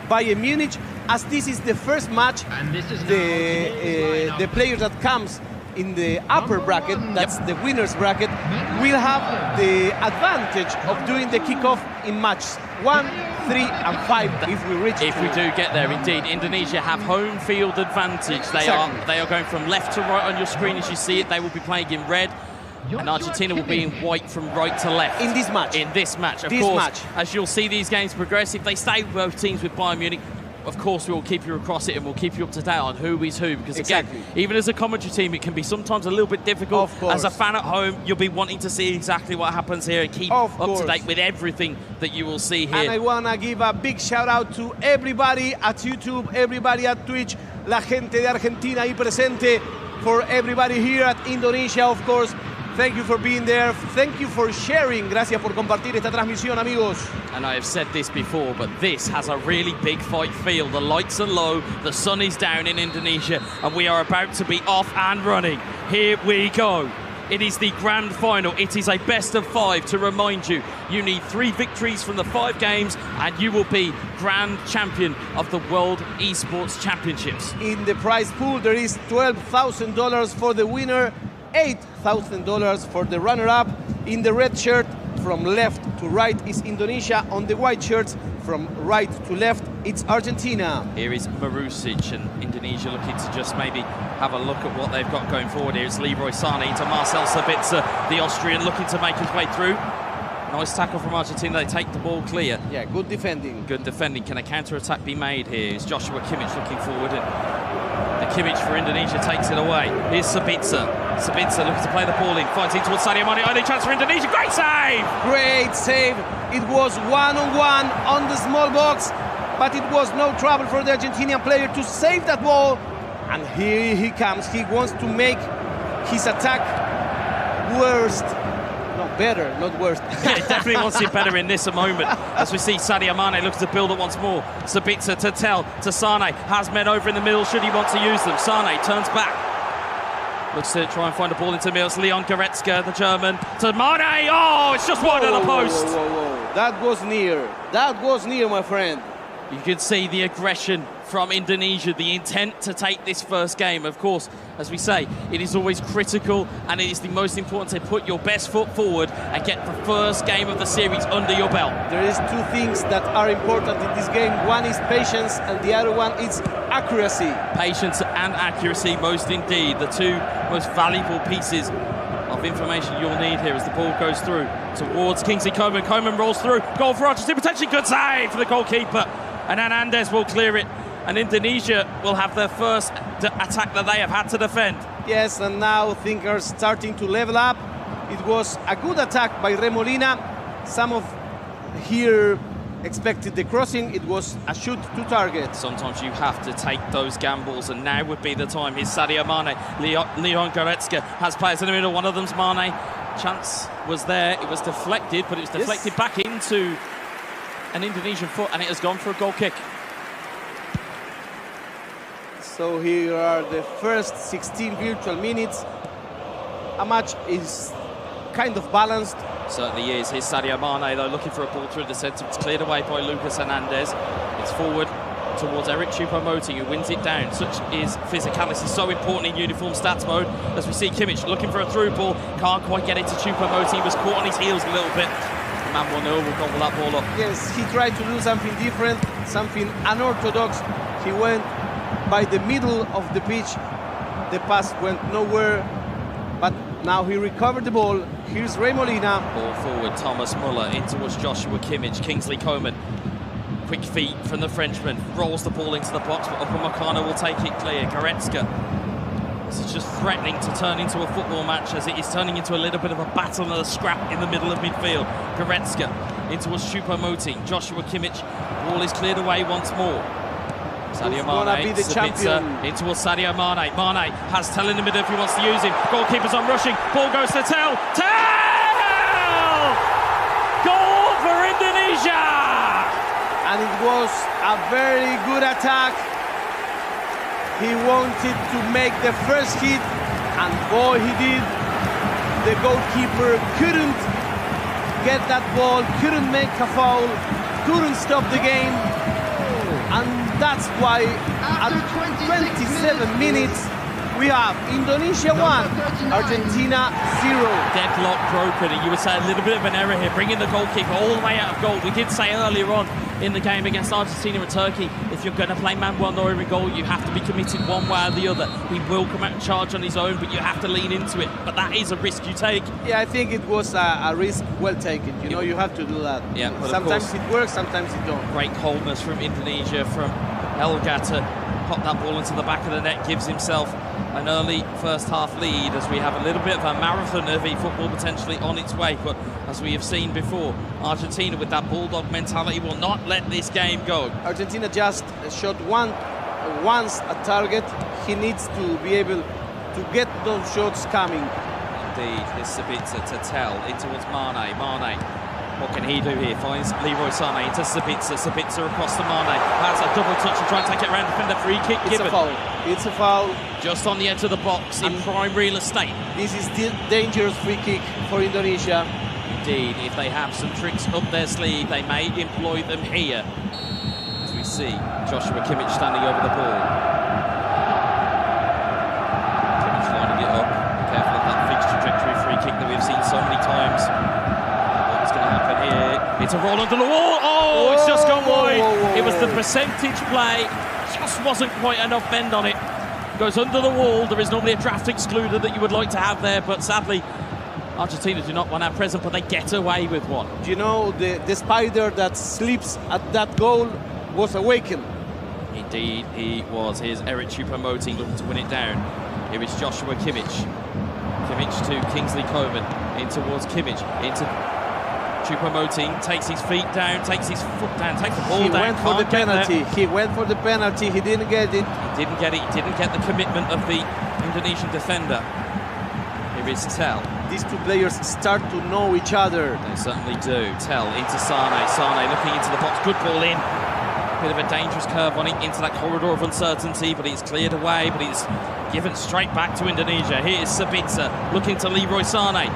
Bayern Munich. As this is the first match, the player that comes in the upper bracket, that's the winner's bracket, will have the advantage of doing the kickoff in matches 1, 3 and 5 if we reach. If we do get there, indeed. Indonesia have home field advantage. They are going from left to right on your screen as you see it. They will be playing in red. And Argentina will be in white from right to left. In this match. In this match, of course. As you'll see these games progress, if they stay both teams with Bayern Munich, of course we will keep you across it and we'll keep you up to date on who is who. Because again, even as a commentary team, it can be sometimes a little bit difficult. As a fan at home, you'll be wanting to see exactly what happens here and keep up to date with everything that you will see here. And I want to give a big shout out to everybody at YouTube, everybody at Twitch, la gente de Argentina ahí presente, for everybody here at Indonesia, of course. Thank you for being there. Thank you for sharing. Gracias por compartir esta transmisión, amigos. And I have said this before, but this has a really big fight feel. The lights are low, the sun is down in Indonesia, and we are about to be off and running. Here we go. It is the grand final. It is a best of 5 to remind you. You need 3 victories from the 5 games and you will be grand champion of the World Esports Championships. In the prize pool, there is $12,000 for the winner, $8,000 for the runner-up. In the red shirt, from left to right is Indonesia. On the white shirts, from right to left, it's Argentina. Here is Marusic, and Indonesia looking to just maybe have a look at what they've got going forward. Here's Leroy Sané into Marcel Sabitzer, the Austrian, looking to make his way through. Nice tackle from Argentina. They take the ball clear. Yeah, good defending. Good defending. Can a counter-attack be made here? Is Joshua Kimmich looking forward, and the Kimmich for Indonesia takes it away. Here's Sabitzer. Sabitzer looking to play the ball in, fighting towards Sadio Mane. Only chance for Indonesia. Great save! Great save. It was one-on-one on the small box, but it was no trouble for the Argentinian player to save that ball. And here he comes. He wants to make his attack worst. Not better, not worse. Yeah, definitely wants it better in this moment. As we see Sadio Mane looks to build it once more. Sabitzer to Tel, to Sane. Has men over in the middle, should he want to use them. Sane turns back. Looks to try and find a ball into the middle. It's Leon Goretzka, the German, to Mane. Oh, it's just wide of the post. Whoa. That was near. That was near, my friend. You can see the aggression from Indonesia, the intent to take this first game. Of course, as we say, it is always critical and it is the most important to put your best foot forward and get the first game of the series under your belt. There is 2 things that are important in this game. One is patience and the other one is accuracy. Patience and accuracy, most indeed, the 2 most valuable pieces of information you'll need here as the ball goes through towards Kingsley Coman. Coman rolls through, goal for Argentina, potentially good save for the goalkeeper, and Hernandez will clear it. And Indonesia will have their first attack that they have had to defend. Yes, and now things are starting to level up. It was a good attack by Remolina. Some of here expected the crossing. It was a shoot to target. Sometimes you have to take those gambles, and now would be the time. Here's Sadio Mane. Leon Goretzka has players in the middle. One of them's Mane. Chance was there. It was deflected, but it was deflected back into an Indonesian foot, and it has gone for a goal kick. So here are the first 16 virtual minutes. A match is kind of balanced. Certainly is. Here's Sadio Mane, though, looking for a ball through the centre. It's cleared away by Lucas Hernandez. It's forward towards Eric Choupo-Moting, who wins it down. Such is physicality, so important in uniform stats mode. As we see Kimmich looking for a through ball. Can't quite get it to Choupo-Moting. He was caught on his heels a little bit. Man 1-0 will gobble that ball up. Yes, he tried to do something different, something unorthodox. He went by the middle of the pitch. The pass went nowhere, but now he recovered the ball. Here's Remolina. Ball forward, Thomas Muller in towards Joshua Kimmich. Kingsley Coman, quick feet from the Frenchman, rolls the ball into the box, but Upamecano will take it clear. Goretzka, this is just threatening to turn into a football match, as it is turning into a little bit of a battle and a scrap in the middle of midfield. Goretzka in towards Choupo-Moting. Joshua Kimmich, ball is cleared away once more. Sadio Mane, Sabitzer in towards Sadio Mane. Mane has Tel in the middle if he wants to use him. Goalkeeper's on rushing. Ball goes to Tel. Tel! Goal for Indonesia! And it was a very good attack. He wanted to make the first hit, and boy, he did. The goalkeeper couldn't get that ball, couldn't make a foul, couldn't stop the game. And that's why at 27 minutes, we have Indonesia 1, Argentina 0. Deadlock broken, and you would say a little bit of an error here, bringing the goalkeeper all the way out of goal. We did say earlier on in the game against Argentina and Turkey, if you're going to play Manuel Neuer in goal, you have to be committed one way or the other. He will come out and charge on his own, but you have to lean into it. But that is a risk you take. Yeah, I think it was a risk well taken. You know, you have to do that. Yeah, sometimes it works, sometimes it don't. Great coldness from Indonesia, from Elga to pop that ball into the back of the net, gives himself an early first half lead as we have a little bit of a marathon of eFootball potentially on its way. But as we have seen before, Argentina with that bulldog mentality will not let this game go. Argentina just shot once a target. He needs to be able to get those shots coming. Indeed, this is a bit to tell in towards Mane. Mane, what can he do here? Finds Leroy Sané into Sabitzer. Sabitzer across to Mane. Has a double touch and try and take it around defender. Free kick given. It's a foul. It's a foul. Just on the edge of the box in prime real estate. This is still dangerous free kick for Indonesia. Indeed, if they have some tricks up their sleeve, they may employ them here. As we see Joshua Kimmich standing over the ball. Kimmich lining it up. Careful of that fixed trajectory free kick that we've seen so many times. What's going to happen here? It's a roll under the wall. Oh, it's just gone wide. It was the percentage play. Just wasn't quite enough bend on it. Goes under the wall. There is normally a draft excluder that you would like to have there, but sadly, Argentina do not want our present, but they get away with one. Do you know, the spider that sleeps at that goal was awakened. Indeed, he was. Here's Eric Choupo-Moting looking to win it down. Here is Joshua Kimmich. Kimmich to Kingsley Coman. In towards Kimmich. Into Choupo-Moting. Takes his feet down, takes his foot down, takes the ball down. He went for the penalty. He went for the penalty. He didn't get it. He didn't get it. He didn't get the commitment of the Indonesian defender. Here is Tel. These two players start to know each other. They certainly do. Tel into Sané. Sané looking into the box. Good ball in. Bit of a dangerous curve on it into that corridor of uncertainty, but it's cleared away, but it's given straight back to Indonesia. Here is Sabitzer looking to Leroy Sané.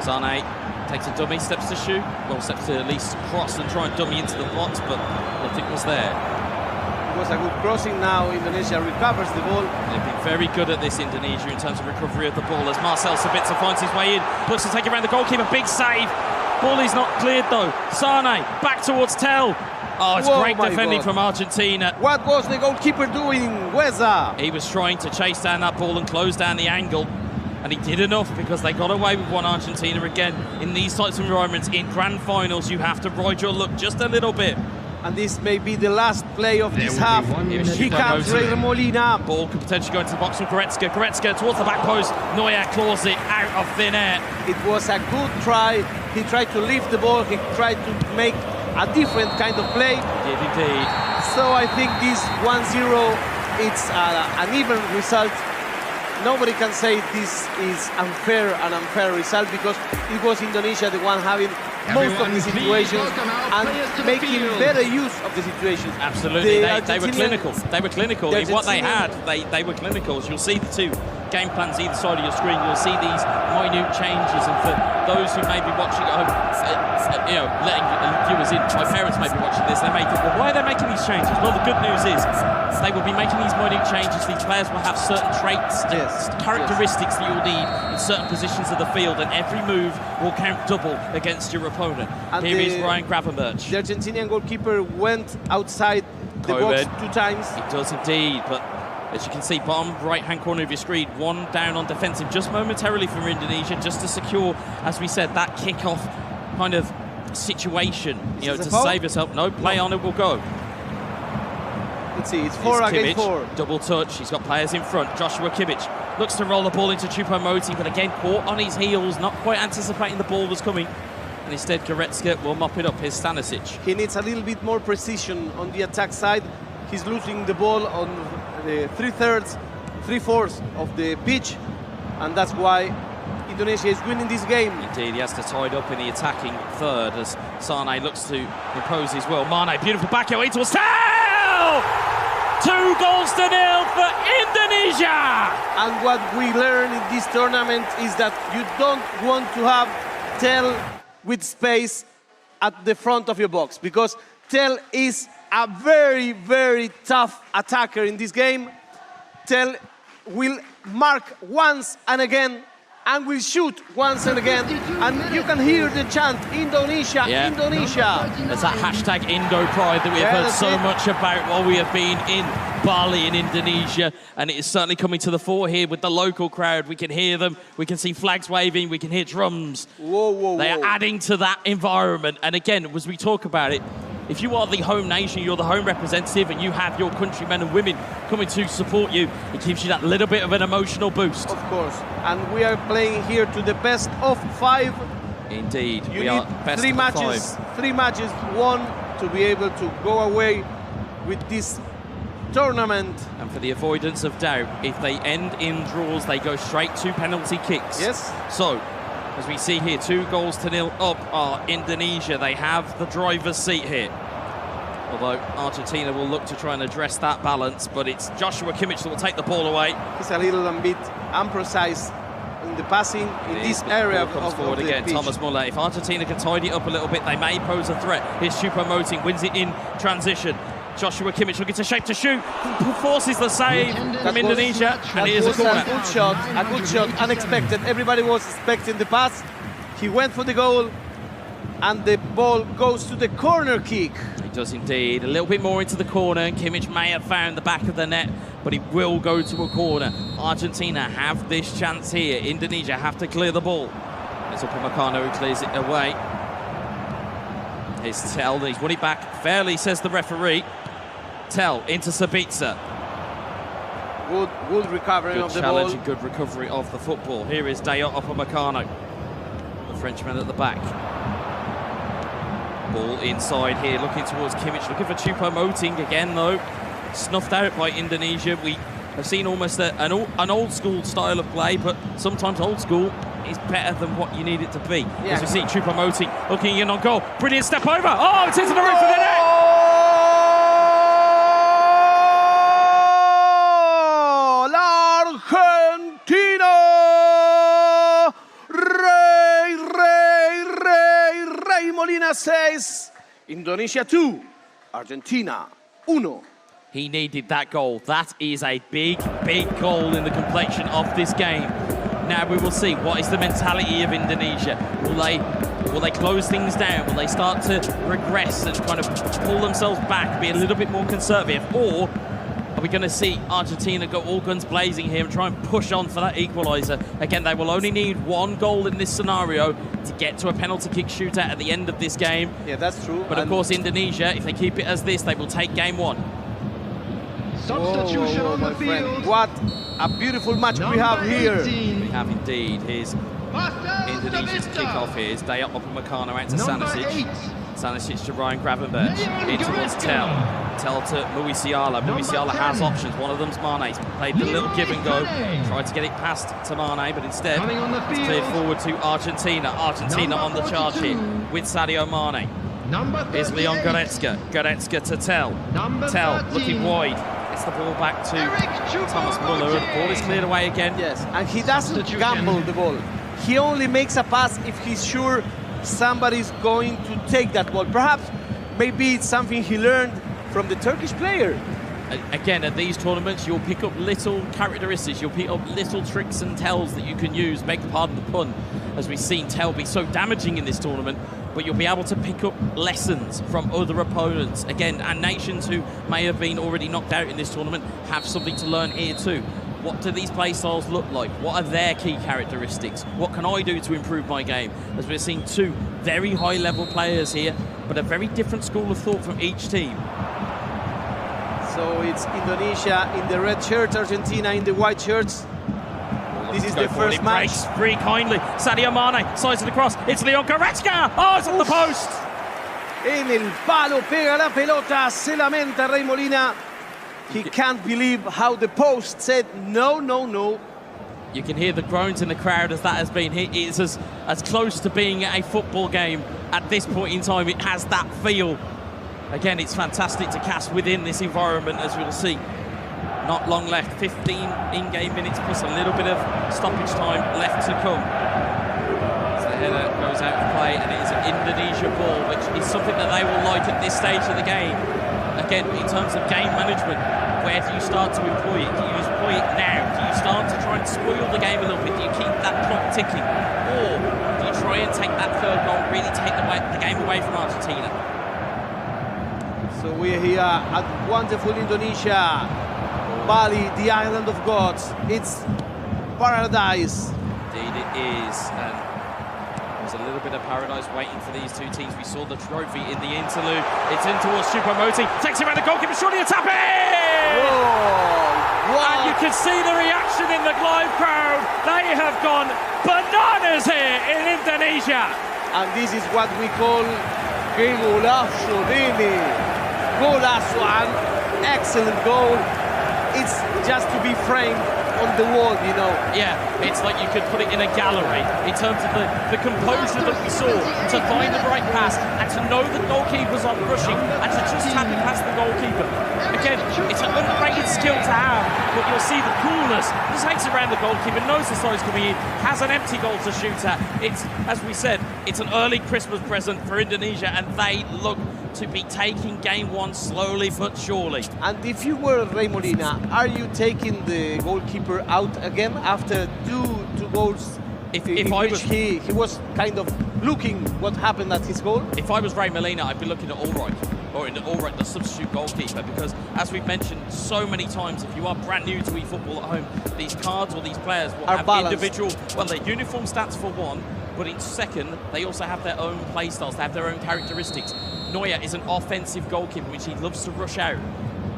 Sané takes a dummy, steps to shoot. Well, steps to at least cross and try and dummy into the box, but nothing was there. It was a good crossing now. Indonesia recovers the ball. They've been very good at this, Indonesia, in terms of recovery of the ball, as Marcel Sabitzer finds his way in, looks to take it around the goalkeeper. Big save. Ball is not cleared though. Sané back towards Tel. Oh, it's great defending from Argentina. What was the goalkeeper doing, Weza? He was trying to chase down that ball and close down the angle, and he did enough because they got away with one. Argentina, again, in these types of environments, in grand finals, you have to ride your luck just a little bit. And this may be the last play of this half. Here comes Rey Molina. Ball could potentially go into the box from Goretzka. Goretzka towards the back post. Neuer claws it out of thin air. It was a good try. He tried to lift the ball. He tried to make a different kind of play. He did indeed. So I think this 1-0, it's an even result. Nobody can say this is an unfair result, because it was Indonesia the one having most of the situations and making better use of the situations. Absolutely, they were clinical. They were clinical. In what they had, they were clinical. You'll see the two game plans either side of your screen. You'll see these minute changes, and for those who may be watching at home, letting viewers in, my parents may be watching this, they may think, well, why are they making these changes? Well, the good news is they will be making these minute changes. These players will have certain traits, characteristics that you'll need in certain positions of the field, and every move will count double against your opponent. And here is Ryan Gravenberch. The Argentinian goalkeeper went outside the box 2 times. He does indeed, but as you can see, bottom right-hand corner of your screen, one down on defensive just momentarily from Indonesia, just to secure, as we said, that kick-off kind of situation, to save yourself. No, play on, it will go. Let's see, it's 4 against 4. Double touch, he's got players in front. Joshua Kimmich looks to roll the ball into Choupo-Moting, but again, caught on his heels, not quite anticipating the ball was coming. And instead, Goretzka will mop it up. Here's Stanisic. He needs a little bit more precision on the attack side. He's losing the ball on the 3/4 of the pitch, and that's why Indonesia is winning this game. Indeed, he has to tie it up in the attacking third as Sané looks to impose his will. Mane, beautiful back heel into a Tel! 2 goals to 0 for Indonesia! And what we learn in this tournament is that you don't want to have Tel with space at the front of your box, because Tel is a very, very tough attacker in this game. Tel will mark once and again, and will shoot once and again. And you can hear the chant, Indonesia, Indonesia. There's that hashtag Indo Pride that we have heard so much about while we have been in Bali in Indonesia. And it is certainly coming to the fore here with the local crowd. We can hear them, we can see flags waving, we can hear drums. They are adding to that environment. And again, as we talk about it, if you are the home nation, you're the home representative, and you have your countrymen and women coming to support you, it gives you that little bit of an emotional boost. Of course. And we are playing here to the best of 5. Indeed. You need three matches won to be able to go away with this tournament. And for the avoidance of doubt, if they end in draws, they go straight to penalty kicks. Yes. So, as we see here, 2-0 up are Indonesia. They have the driver's seat here. Although Argentina will look to try and address that balance, but it's Joshua Kimmich that will take the ball away. He's a little bit imprecise in the passing in this area comes forward again. pitch. Thomas Muller. If Argentina can tidy it up a little bit, they may pose a threat. Here's Choupo-Moting, wins it in transition. Joshua Kimmich looking to shape to shoot, forces the save from Indonesia, and here's a corner. A good shot, unexpected. Everybody was expecting the pass. He went for the goal, and the ball goes to the corner kick. He does indeed. A little bit more into the corner, and Kimmich may have found the back of the net, but he will go to a corner. Argentina have this chance here. Indonesia have to clear the ball. It's Upamecano who clears it away. Here's Tel, he's won it back fairly, says the referee. Tel into Sabitzer. Good recovery of the ball. Good challenge and good recovery of the football. Here is Dayot Upamecano, the Frenchman at the back. Ball inside here, looking towards Kimmich, looking for Choupo-Moting again though. Snuffed out by Indonesia. We have seen almost an old school style of play, but sometimes old school is better than what you need it to be. Yeah. As we see Choupo-Moting looking in on goal. Brilliant step over. Oh, it's into the roof of the net. Argentina! Rey Molina says, Indonesia 2, Argentina 1. He needed that goal. That is a big, big goal in the complexion of this game. Now we will see what is the mentality of Indonesia. Will they close things down? Will they start to regress and kind of pull themselves back, be a little bit more conservative? Or are we going to see Argentina go all guns blazing here and try and push on for that equaliser? Again, they will only need one goal in this scenario to get to a penalty kick shootout at the end of this game. Yeah, that's true. But of course, Indonesia, if they keep it as this, they will take game 1. Substitution on the field. What a beautiful match we have here. 18. We have indeed. Here's Indonesia's kick-off here. It's Dayot Upamecano out to Sanisic. Sanisic to Ryan Gravenberch. In towards Tel. Tel to Musiala. Musiala has options. One of them's Mane. Played the little give and go. Tried to get it past to Mane, but instead it's cleared forward to Argentina. Argentina on the charge here with Sadio Mane. Here's Leon Goretzka. Goretzka to Tel. Tel looking wide. It's the ball back to Thomas Muller. The ball is cleared away again. Yes, and he doesn't gamble the ball. He only makes a pass if he's sure somebody's going to take that ball. Perhaps, maybe it's something he learned from the Turkish player. Again, at these tournaments, you'll pick up little characteristics, you'll pick up little tricks and tells that you can use, beg the pardon the pun, as we've seen Tel be so damaging in this tournament, but you'll be able to pick up lessons from other opponents. Again, and nations who may have been already knocked out in this tournament have something to learn here too. What do these play styles look like? What are their key characteristics? What can I do to improve my game? As we're seeing 2 very high-level players here, but a very different school of thought from each team. So it's Indonesia in the red shirts, Argentina in the white shirts. This is the first match. Breaks free kindly. Sadio Mane slides it across. It's Leon Goretzka. Oh, it's on the post. En el palo pega la pelota. Se lamenta Rey Molina. He can't believe how the post said no, no, no. You can hear the groans in the crowd as that has been hit. It's as close to being a football game at this point in time. It has that feel. Again, it's fantastic to cast within this environment, as we'll see. Not long left, 15 in-game minutes plus a little bit of stoppage time left to come. As the header goes out of play, and it is an Indonesia ball, which is something that they will like at this stage of the game. again, in terms of game management, where do you start to employ it? Do you employ it now? Do you start to try and spoil the game a little bit? Do you keep that clock ticking? Or do you try and take that third goal, really take the game away from Argentina? So we're here at wonderful Indonesia, Bali, the island of gods. It's paradise. Indeed it is. And there's a little bit of paradise waiting for these two teams. We saw the trophy in the interlude. It's in towards Choupo-Moting. Takes it around the goalkeeper. Surely a tap in! Whoa! And you can see the reaction in the live crowd. They have gone bananas here in Indonesia. And this is what we call que golazo, really. Golazo, an excellent goal. It's just to be framed on the wall, you know. Yeah, it's like you could put it in a gallery in terms of the composure that we saw to find the right pass and to know the goalkeeper's on rushing and to just tap it past the goalkeeper. Again, it's an underrated skill to have, but you'll see the coolness. Just takes it around the goalkeeper, knows the side's coming in, has an empty goal to shoot at. It's, as we said, it's an early Christmas present for Indonesia, and they look to be taking game one slowly but surely. And if you were Rey Molina, are you taking the goalkeeper out again after two goals? If I was, he was kind of looking what happened at his goal. If I was Rey Molina, I'd be looking at Allright, or in Allright, the substitute goalkeeper, because as we've mentioned so many times, if you are brand new to eFootball at home, these cards or these players will have balanced. individual, well, their uniform stats for one, but in second, they also have their own play styles, they have their own characteristics. Neuer is an offensive goalkeeper, which he loves to rush out.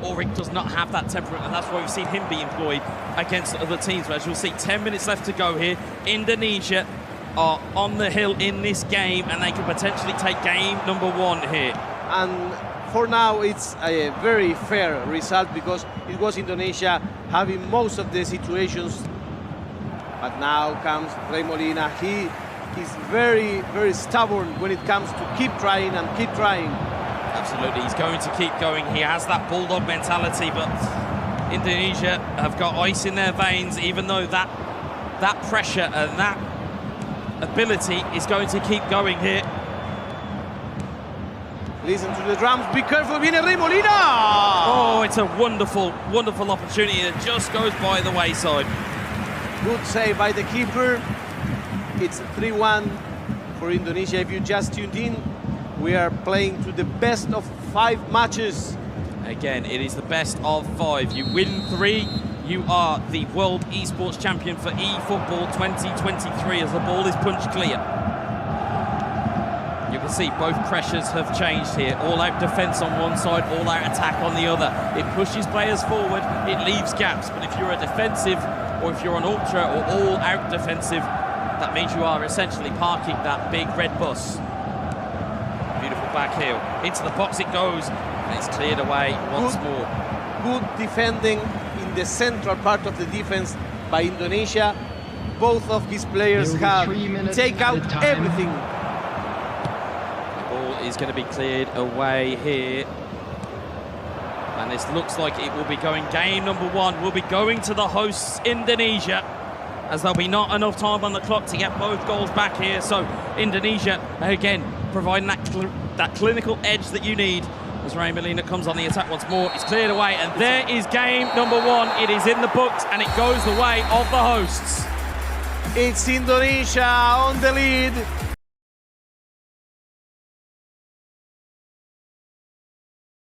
Ulrich does not have that temperament, and that's why we've seen him be employed against other teams. But as you'll see, 10 minutes left to go here. Indonesia are on the hill in this game, and they could potentially take game number one here. And for now, it's a very fair result because it was Indonesia having most of the situations. But now comes Rey Molina. He is very, very stubborn when it comes to keep trying and keep trying. Absolutely, he's going to keep going. He has that bulldog mentality, but Indonesia have got ice in their veins, even though that pressure and that ability is going to keep going here. Listen to the drums, be careful, viene Rey Molina! Oh, it's a wonderful, wonderful opportunity that just goes by the wayside. Good save by the keeper. It's 3-1 for Indonesia. If you just tuned in, we are playing to the best of 5 matches. Again, it is the best of 5. You win 3, you are the World Esports Champion for eFootball 2023 as the ball is punched clear. You can see both pressures have changed here. All-out defence on one side, all-out attack on the other. It pushes players forward, it leaves gaps. But if you're a defensive, or if you're an ultra or all-out defensive, that means you are essentially parking that big red bus. Beautiful back heel. Into the box it goes, and it's cleared away once more. Good defending in the central part of the defense by Indonesia. Both of his players have taken out everything. The ball is going to be cleared away here. And this looks like it will be going, game number 1 will be going to the hosts, Indonesia, as there'll be not enough time on the clock to get both goals back here. So Indonesia, again, providing that clinical edge that you need. As Rey Molina comes on the attack once more, it's cleared away, and there is game number 1. It is in the books, and it goes the way of the hosts. It's Indonesia on the lead.